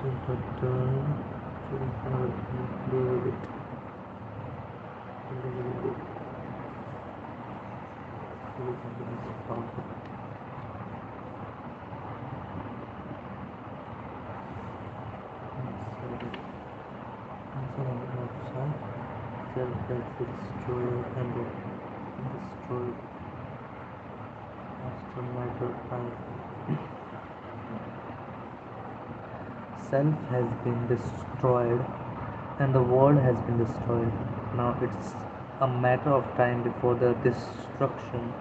the turn to include it. Self has destroyed and destroyed after matter time. Self has been destroyed and the world has been destroyed. Now it's a matter of time before the destruction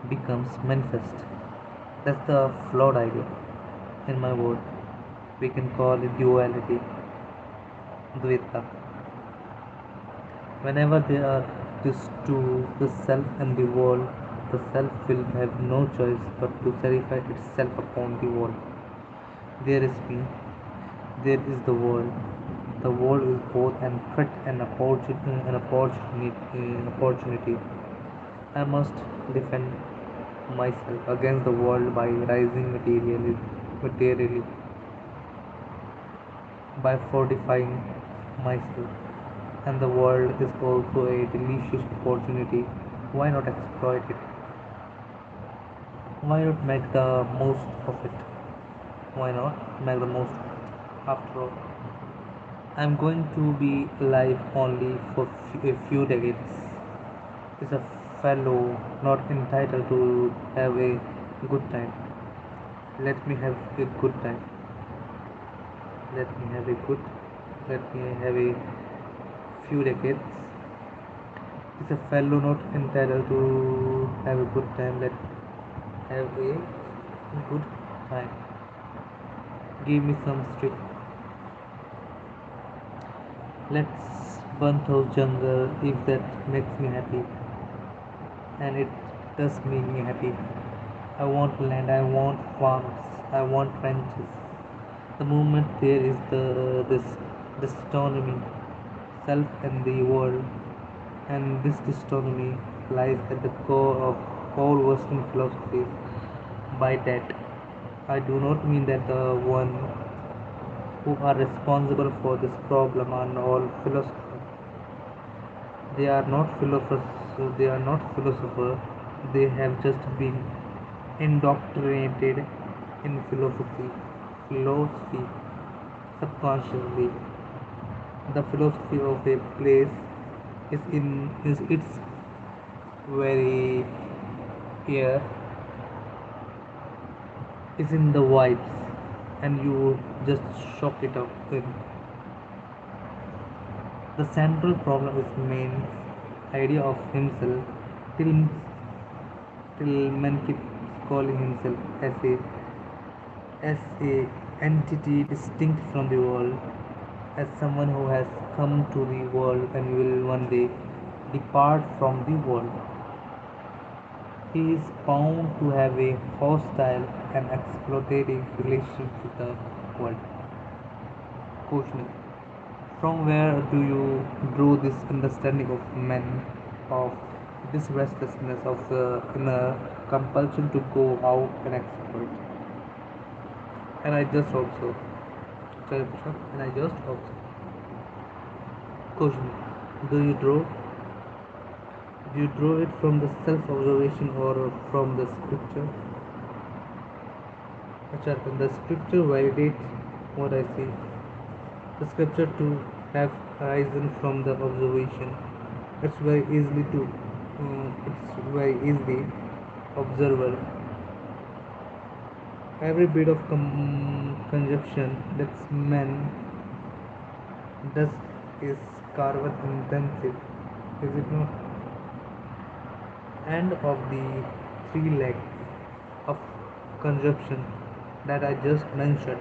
becomes manifest. That's the flawed idea. In my word, we can call it duality, Dvaita. Whenever there are these two, the self and the world, the self will have no choice but to sacrifice itself upon the world. There is me, there is the world. The world is both an threat and opportunity. I must defend myself against the world by rising materially, by fortifying myself. And the world is also a delicious opportunity. Why not exploit it? Why not make the most of it? Why not make the most of it? After all, I'm going to be alive only for a few decades. Is a fellow not entitled to have a good time? Let me have a good time. Let me have a good. Let me have a few decades. Is a fellow not entitled to have a good time? Let have a good time. Give me some street. Let's burn through jungle if that makes me happy. And it does make me happy. I want land, I want farms, I want ranches. The moment there is this dystonomy, self and the world, and this dystonomy lies at the core of all Western philosophies. By that, I do not mean that the one who are responsible for this problem are all philosophers. They are not philosophers. They are not philosophers. They have just been indoctrinated in philosophy subconsciously. The philosophy of a place is its very air, is in the vibes, and you just shock it up in. The central problem is man's idea of himself till man keeps calling himself as a entity distinct from the world, as someone who has come to the world and will one day depart from the world. He is bound to have a hostile and exploitative relationship with the world. Question: from where do you draw this understanding of men, of this restlessness, of the inner compulsion to go out and exploit? And I just also, Acharya Prashant, and I just also. Question: do you draw? Do you draw it from the self-observation or from the scripture? Acharya, the scripture validates what I see. The scripture to have arisen from the observation. It's very easily to it's very easily observable. Every bit of conjunction that's man does is carbon intensive, is it not? And of the three legs of consumption that I just mentioned,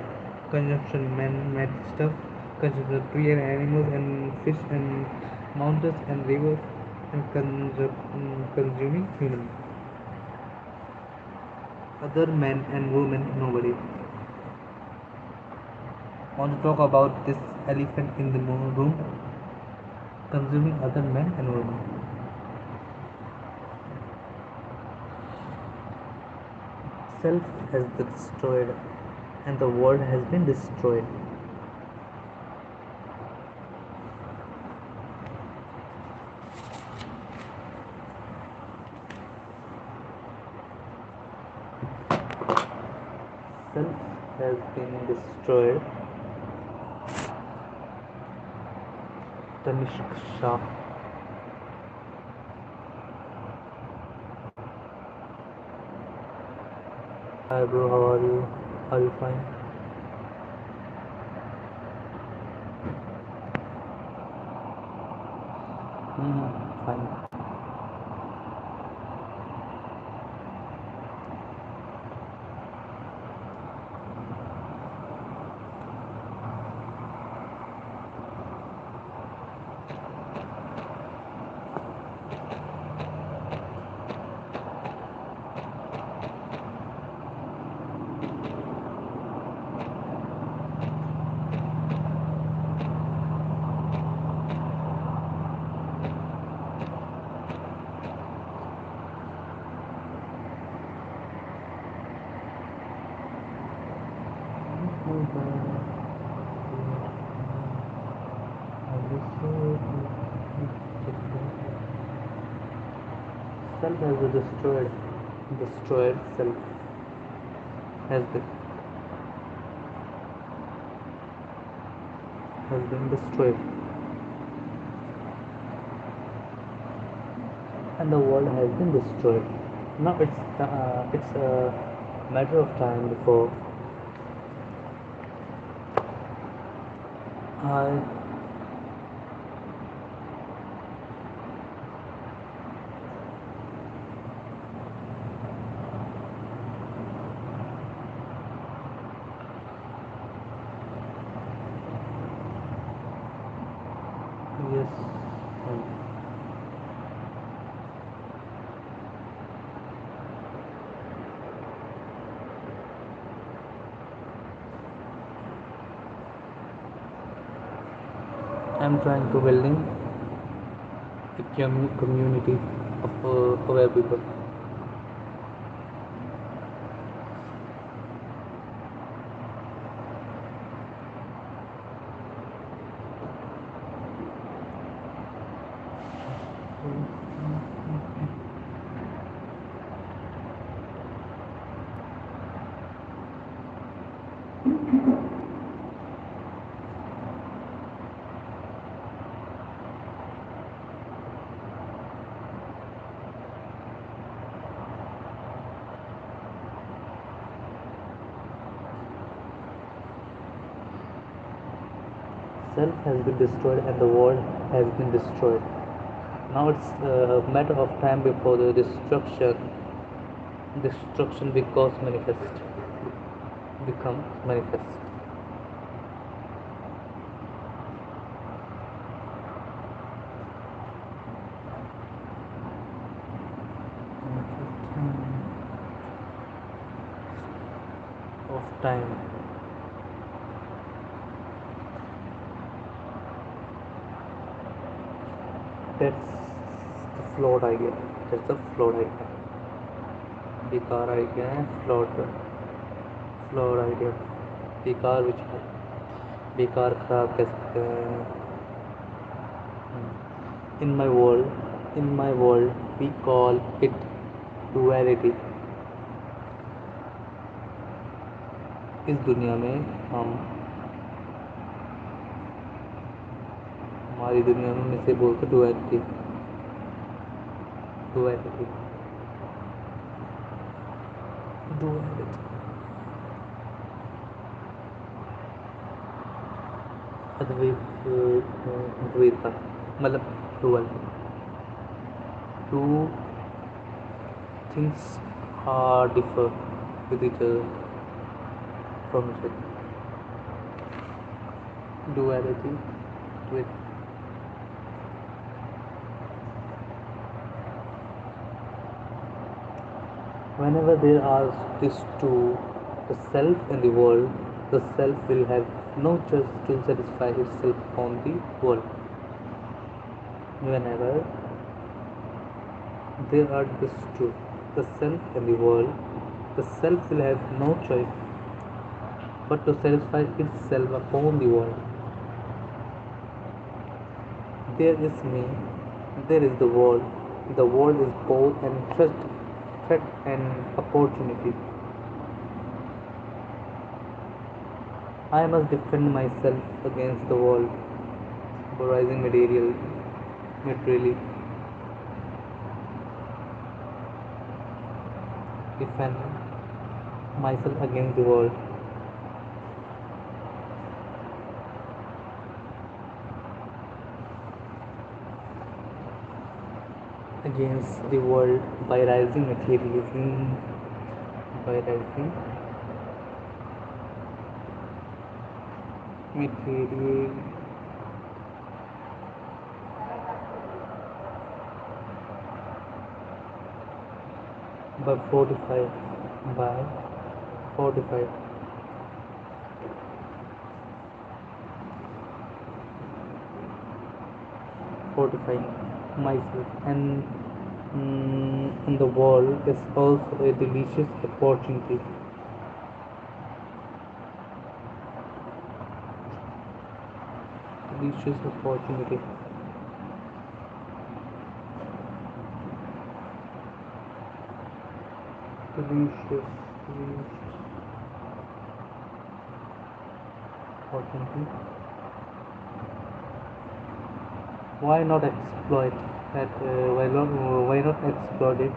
consumption man-made stuff, consumption tree and animals and fish and mountains and rivers, and consuming humans. Other men and women, nobody. Want to talk about this elephant in the room? Consuming other men and women. Self has destroyed and the world has been destroyed. Self has been destroyed. Tanishq Shah. Hi bro, how are you? Are you fine? Fine. Self has been destroyed self has been destroyed, and the world has been destroyed. Now it's a matter of time before I yes I'm trying to building a community of aware people. Self has been destroyed and the world has been destroyed. Now it's a matter of time before the destruction becomes manifest. Of time. That's the flawed idea. That's a flawed idea. बेकार idea है flawed idea. बेकार विचार बेकार खराब कह सकते हैं. In my world we call it duality. इस दुनिया में हम हमारी दुनिया में इसे बोलते डुअलिटी. डुअलिटी डुअलिटी द्वैता मतलब dual. Two things are differ with each other from each other. Duality with whenever there are these two, the self and the world, the self will have no choice to satisfy itself on the world. Whenever there are these two, the self and the world, the self will have no choice but to satisfy itself upon the world. There is me, there is the world. The world is both an threat and opportunity. I must defend myself against the world, rising materially, defend myself against the world, by rising materialism, by rising material, by 45, by 45, fortifying myself, and in the world is also a delicious opportunity. Delicious opportunity. Delicious, delicious opportunity. Why not exploit that? Why not exploit it?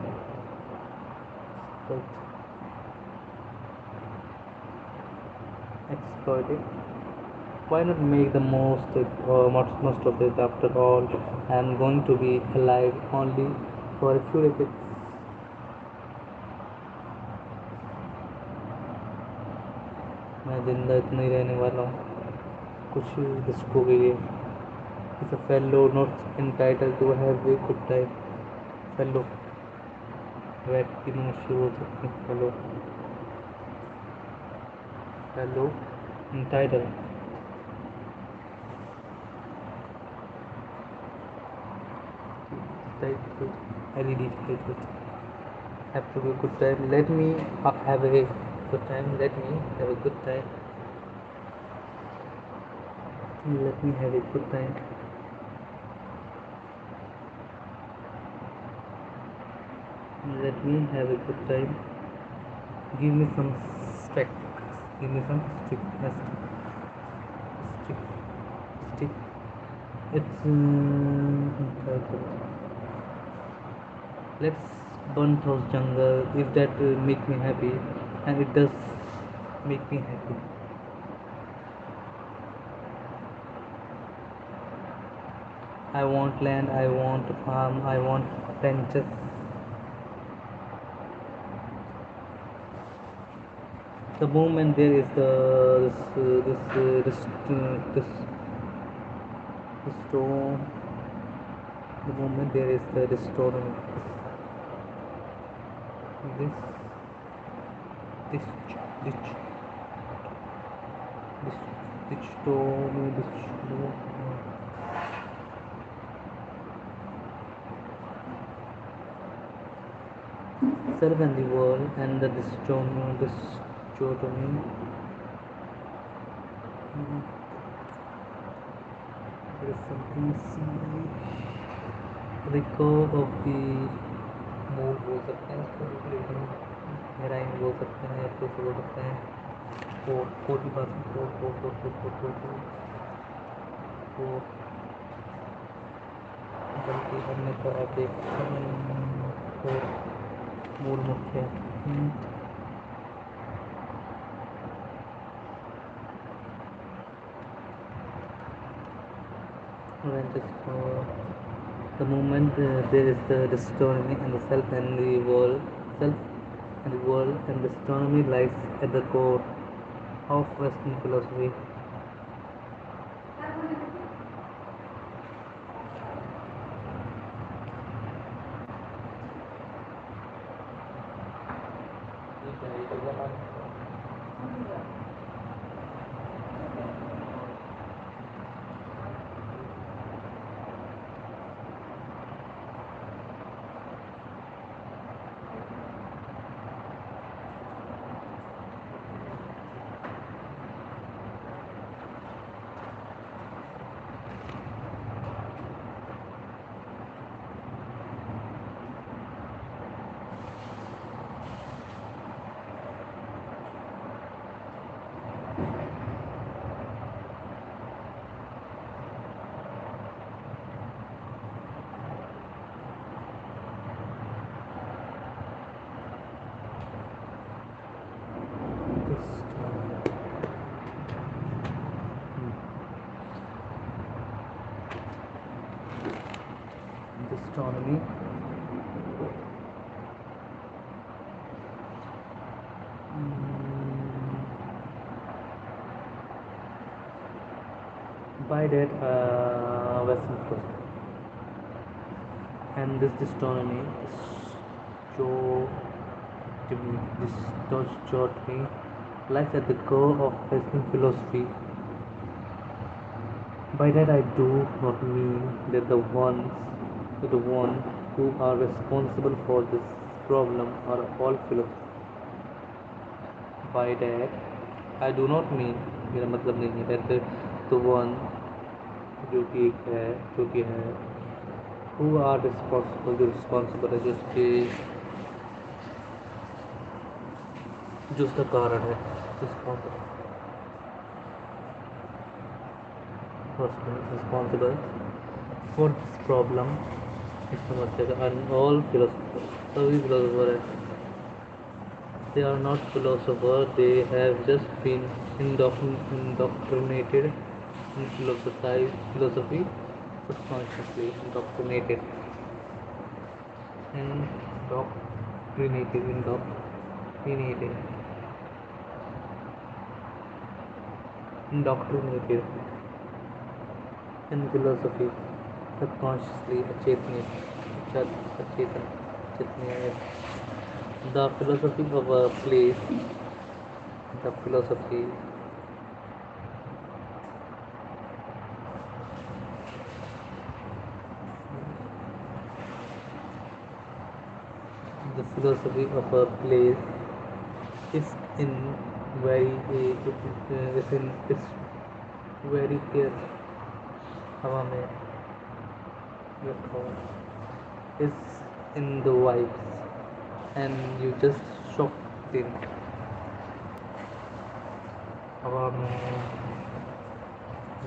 Exploit, exploit it. Why not make the most of it? After all, I am going to be alive only for a few decades. मैं जिंदा इतना ही रहने वाला हूँ कुछ risk के लिए. Is a fellow not entitled to have a good time? Fellow वैट की नोशी बोल सकते हैं. Fellow, fellow entitled. LED title. Have to be a good time. Let me have a good time. Let me have a good time. Let me have a good time. Let me have a good time. Give me some stick. Give me some stick. Stick. Stick. It's let's burn those jungle if that make me happy, and it does make me happy. I want land, I want farm, I want ranches. The moment there is this storm, the moment there is the storm, this this this this storm, self and the world, and the dichotomy. There is something see. Recall of the mood बोल सकते हैं इसको. Heroin बोल सकते हैं या फिर बोल सकते हैं कोड की बात कोड बल्कि हमने कहा देख मूल मुख्य the moment there is the astronomy and the self and the world, and the astronomy lies at the core of Western philosophy. astronomy. By that, Western philosophy. And this astronomy showed me, this taught me life at the core of Western philosophy. By that I do not mean that the one who are responsible for this problem are all philosophers. By that I do not mean, मेरा मतलब नहीं है that the one जो कि है who are responsible, जो responsible है, जो उसका कारण है, responsible for this problem, इस समस्या का, and all philosophers, सभी फिलोसोफर है. They are not philosophers, they have just been indoctrinated in philosophy subconsciously, indoctrinated in philosophy subconsciously, अचेतन, the philosophy of a place, the philosophy the philosophy of a place is in very is in its very air, हवा में is in the vibes, and you just shocked in हवा में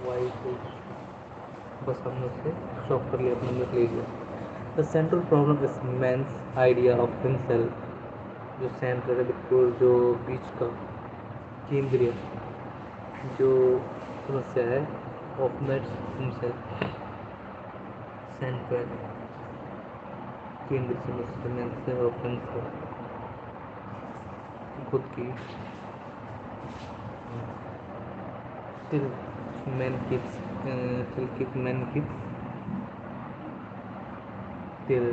vibe, बस हम लोग से shock कर लिया, अपने अंदर ले लिया. The central problem is man's idea of himself. जो सेंटर है, बिल्कुल जो बीच का केंद्रीय जो समस्या है, of man's himself, सेंटर केंद्र समस्या man's of himself, खुद की. Till man keeps till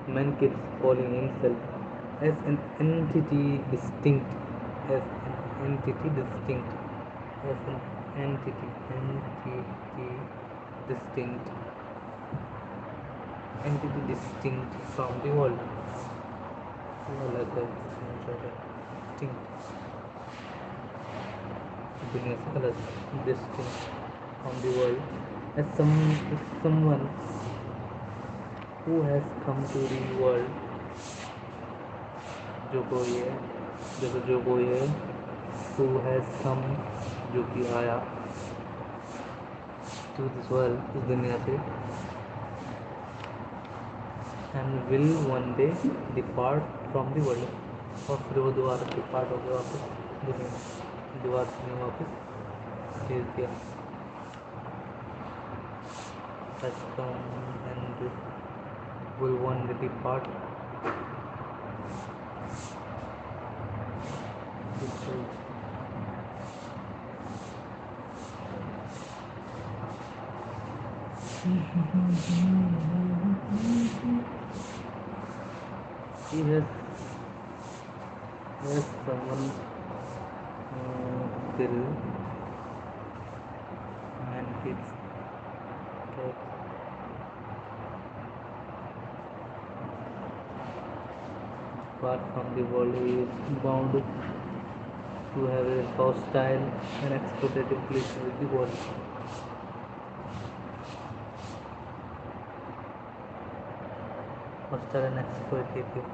man keeps calling himself as an entity distinct, as an entity distinct, as an distinct entity distinct from the world. अलग है, distinct, दुनिया से अलग, distinct from the world, as someone who has come to the world, जो कोई है, जो कोई है, who has come, जो कि आया, to this world, इस दुनिया से, and will one day depart from the world, और फिर वो दोबारा डिपार्ट हो गया वापस दुनिया, दोबारा से वापस भेज दिया, has come and will one day depart. He has someone still man kids cats apart from the world, he is bound to have a hostile and exploitative relation with the world. Hostile and exploitative.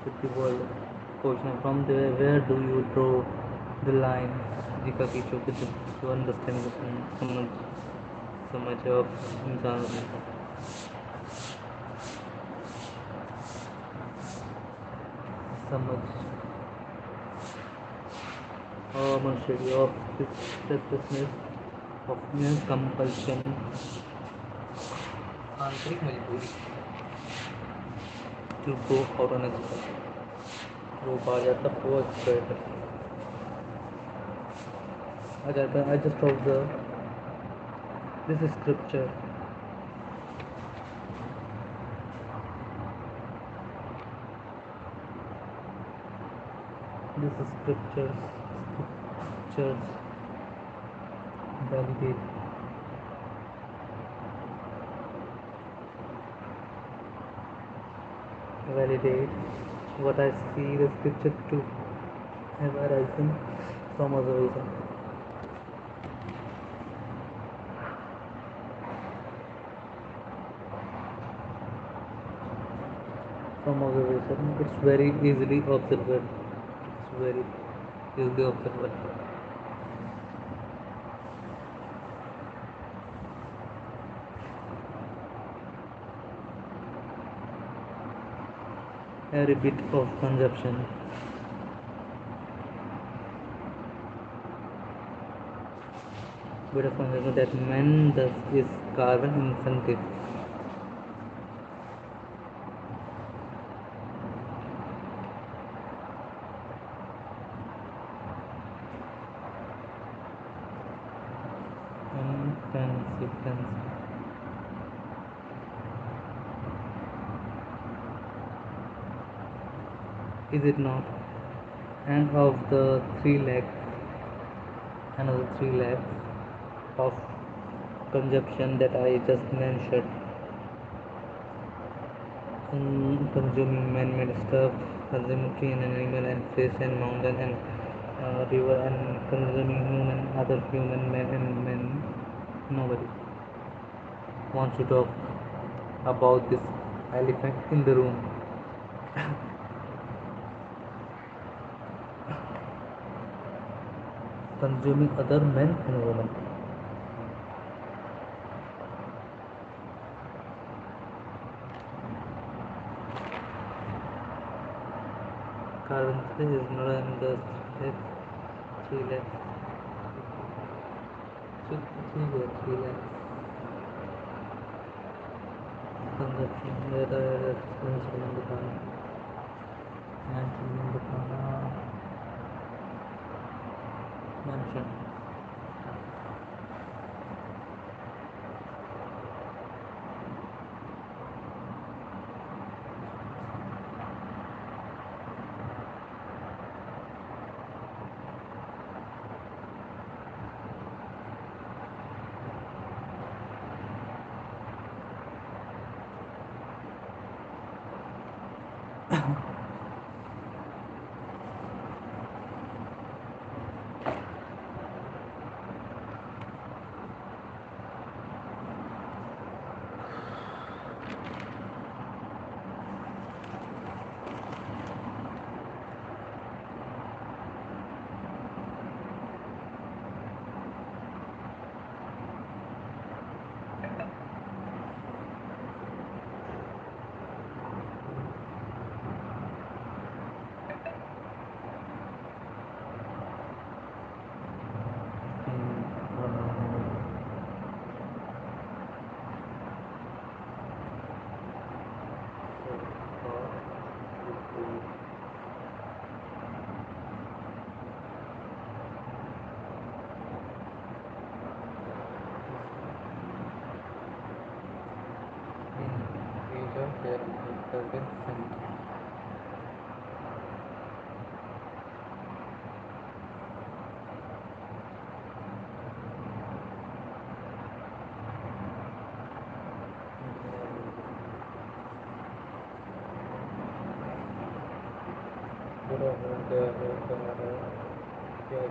With the world. Question from there, where do you draw the line? जिका की to understand समझ of इंसान समझ study of restlessness, of immense compulsion, आंतरिक मजबूरी to go out on exercise. रोग आ जाता बहुत स्प्रेड आ जाता. I just observe this is scripture. This is scriptures validate what I see the scripture to have arisen from observation. From observation, it's very easily observed. It's very easily observed. Every bit of consumption that man does is carbon incentive. Inconsequence. Is it not? And of the 3 lakhs, another 3 lakhs of consumption that I just mentioned, consuming man-made stuff, consuming clean and animal and fish and mountain and river, and consuming other human, men and men. Nobody wants to talk about this elephant in the room. Consuming other men and women. Carbon is not in the 3 lakhs. 3 lakhs. Consumption. Mentioned mentioned.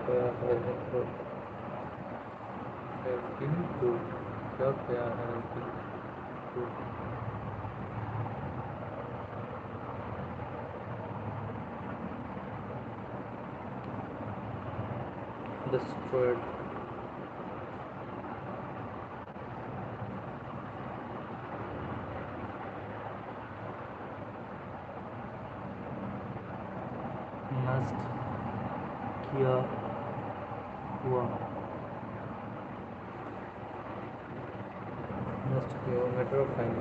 There have been destroyed. Nast किया हुआ। नष्ट किया matter of time,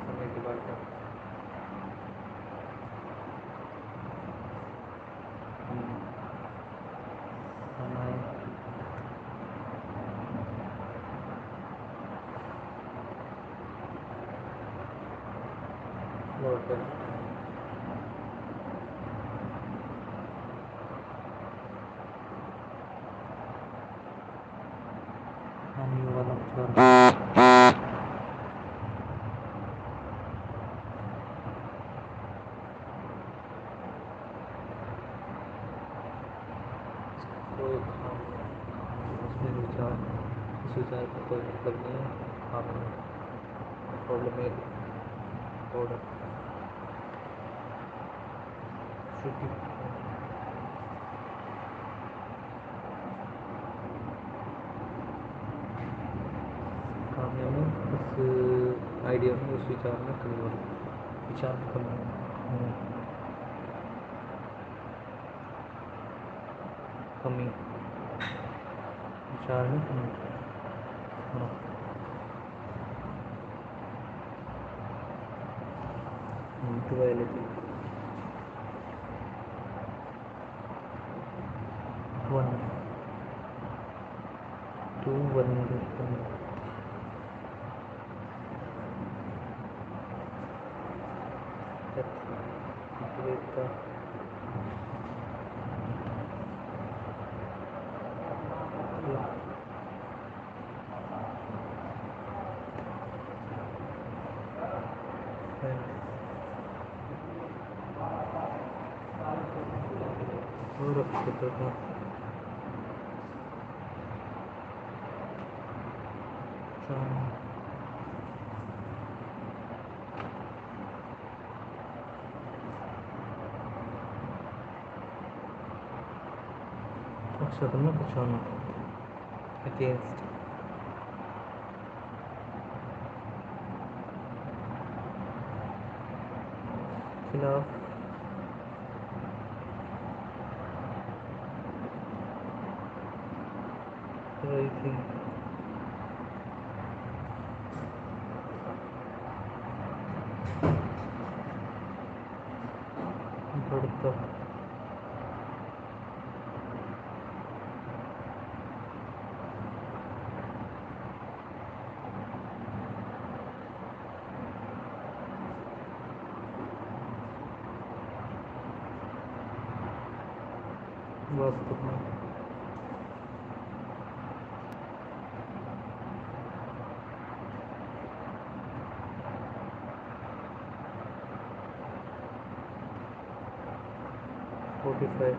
समय की बात है। समय लौटे, आने वाला अक्षर, कोई खाम, उसमें विचार, इस विचार का कोई मतलब नहीं है। खाम प्रॉब्लम ऑर्डर छुट्टी, कामयाबी उस आइडिया में, उस विचार में कमी हो रही, विचार में कमी कमी, विचार में कमी। हाँ, duality, one, two, one, Advaita, and Aurapsita, charm, Akshadana Pachana, against, खिलाफ, रही, बढ़ता, वास्तव में, fortify,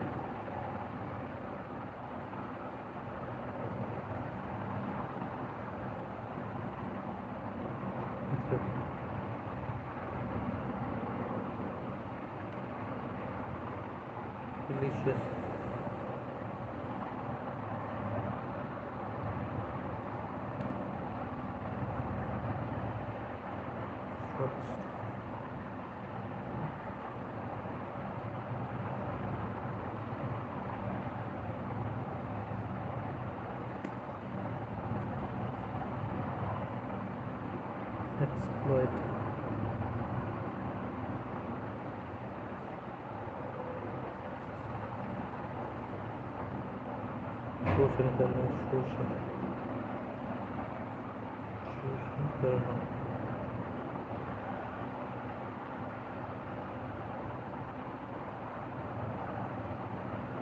delicious, first, exploit, शोषण करना, शोषण, शोषण करना,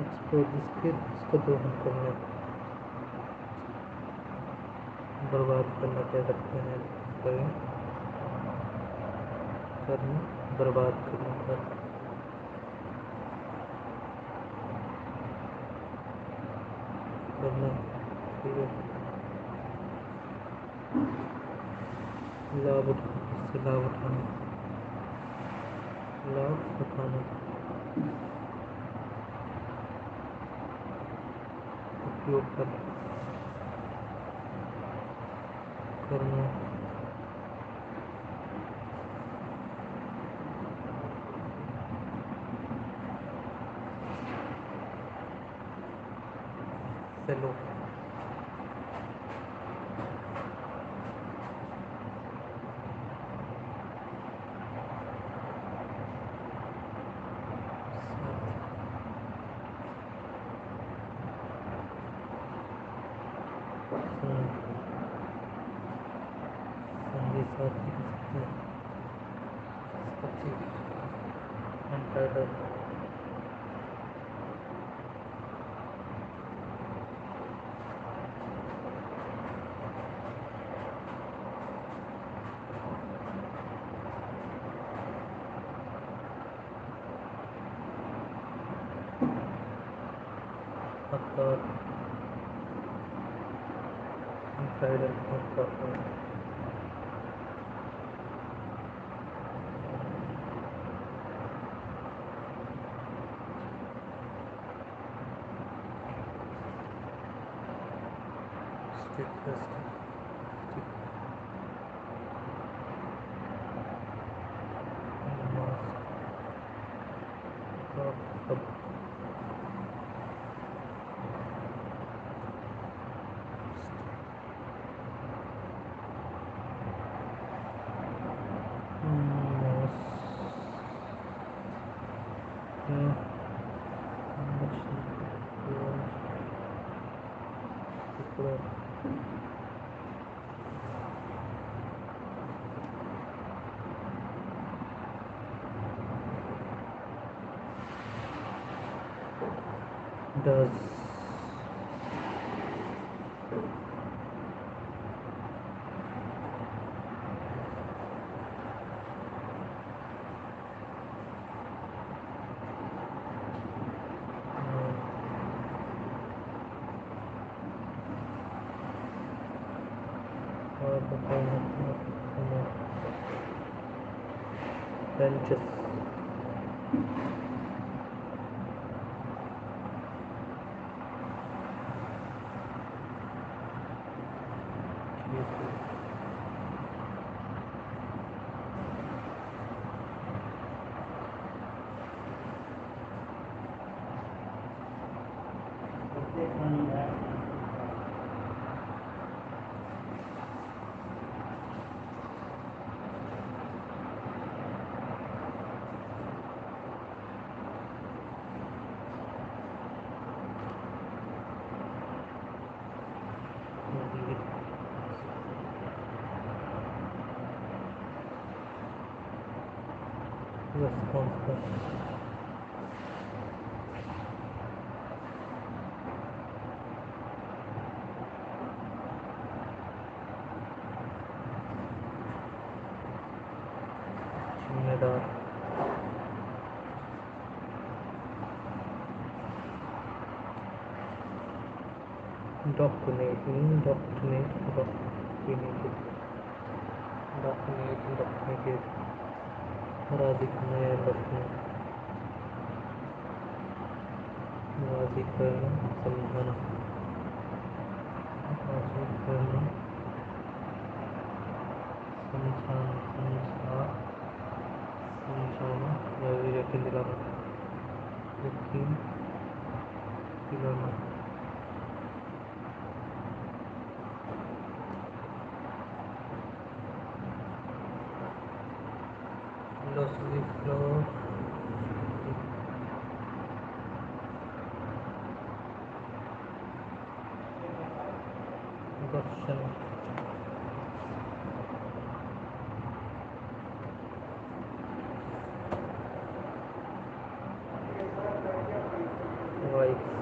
एक्सप्लोर, जिसका दोहन करना, बर्बाद करना कह सकते हैं, करें, करना, बर्बाद करना, करना, ठीक है, लाभ उठाना, इससे लाभ उठाना, लाभ उठाना, उपयोग करना, Fellow. Sunday Sathi Sachi Untitled Akar Untitled Akar Stick Mask does benches responsible जिम्मेदार indoctrinate indoctrinated राजी करना या राजी करना समझाना राजी करना समझाना या यकीन दिलाना यकीन दिलाना philosophy flow darshan wife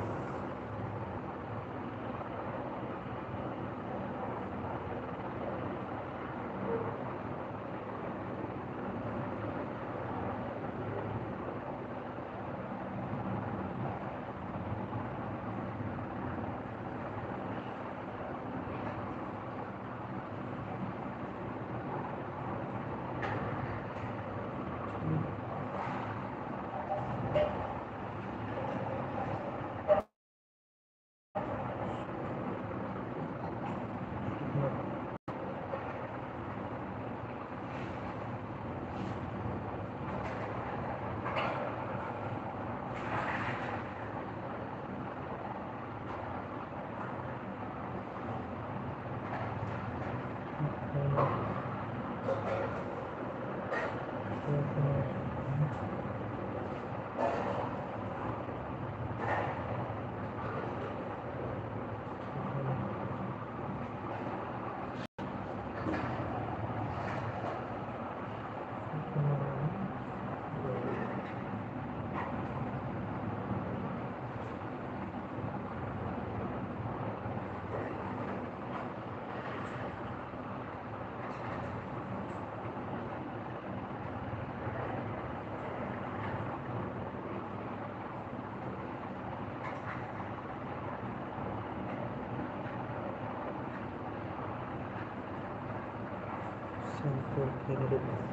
Central Candidates.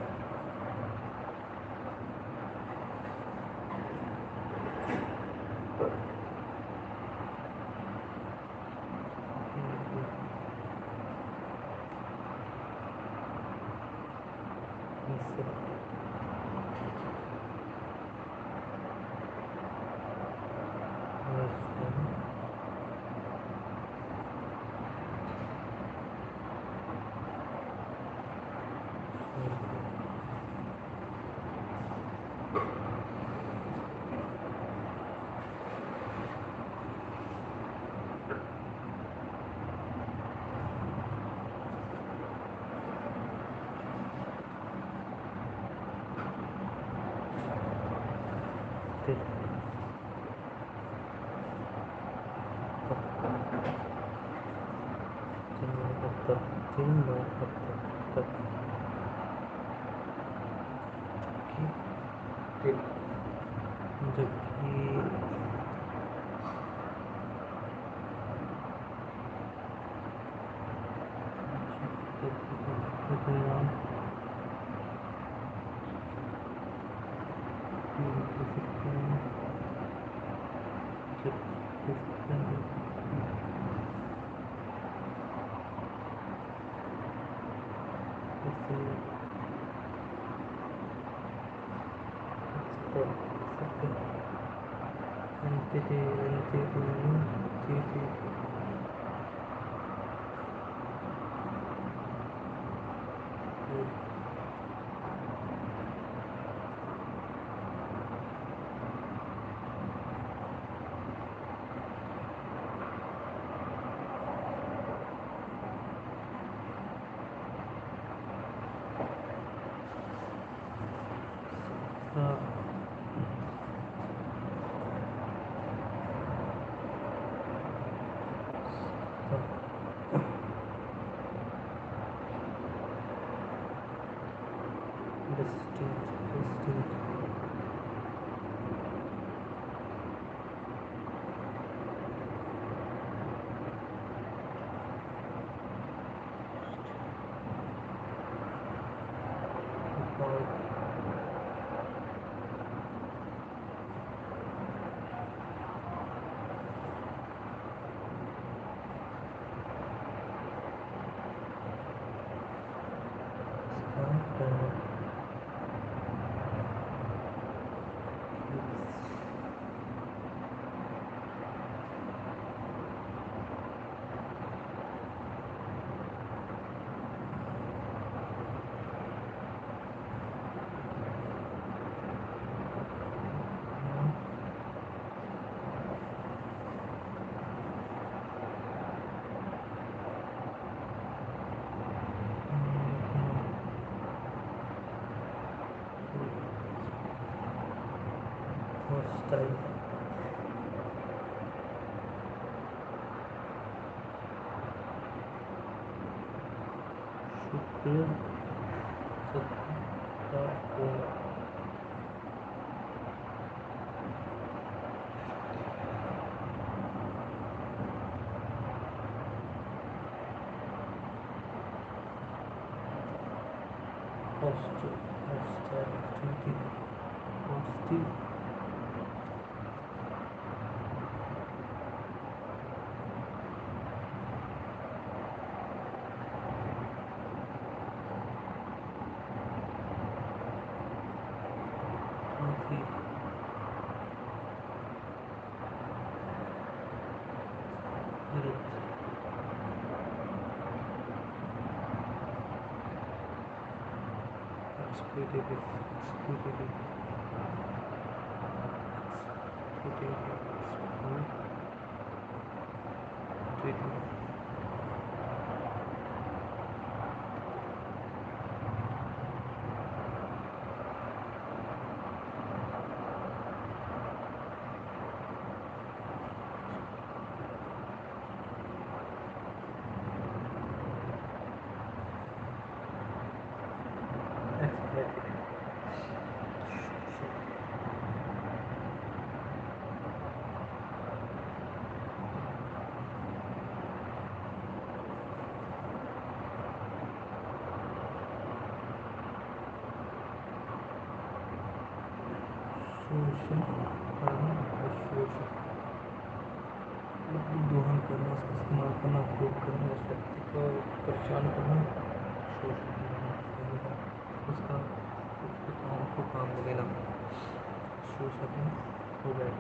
शोषण करना और शोषण दोहन करना, उसका इस्तेमाल करना, उपयोग करना, उस व्यक्ति को परेशान करना, शोषण करना, उसका उसके काम को काम में लेना, शोषण हो गए।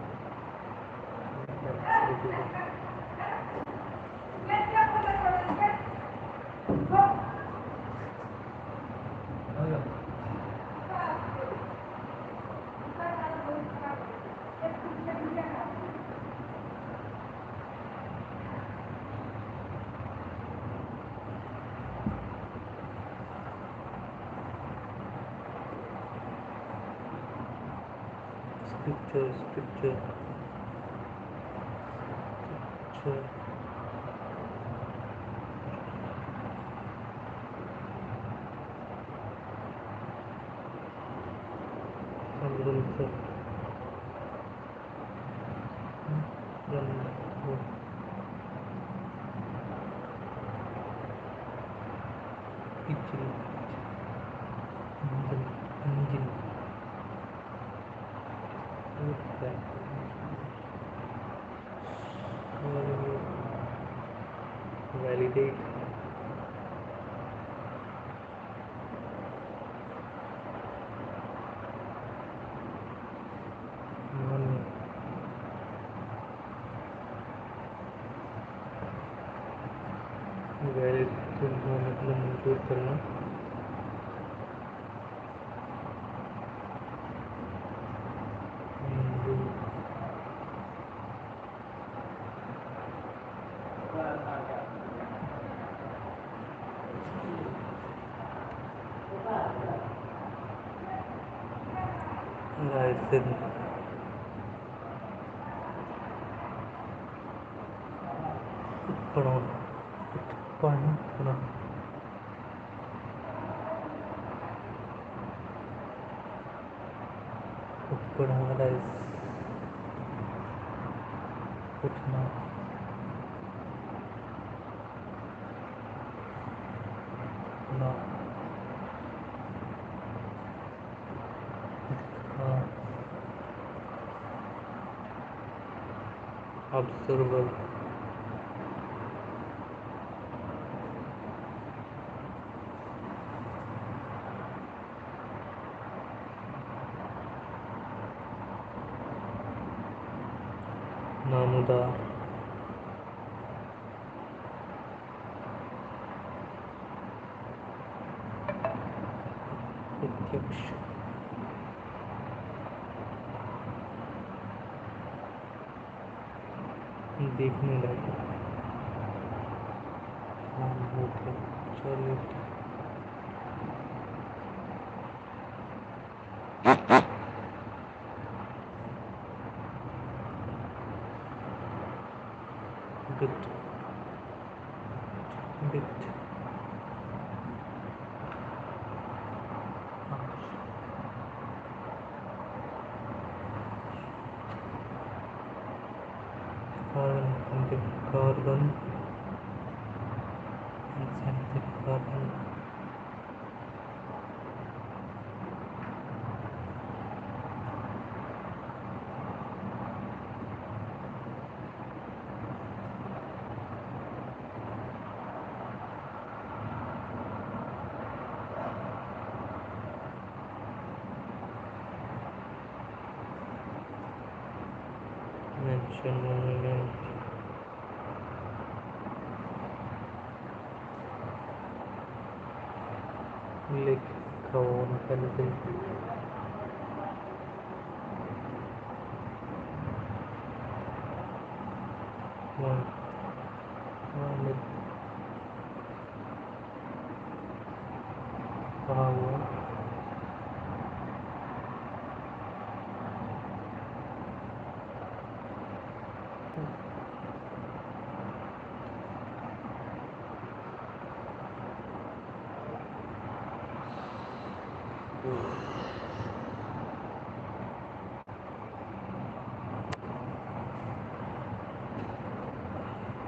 Scripture, scripture, scripture. Convincer. Pitching. Engine. Validate. Valid मतलब मंजूर करना, लाइसेंस, पढ़ना, पढ़ना, पढ़ना, पढ़ना, उठना, ना, ऑब्जर्वर, नामुदा, प्रत्यक्ष, देखने लायक, चलिए bit, bit, carbon, carbon, mention, monument, लिखा होना, पेंसिल, कहा हुआ,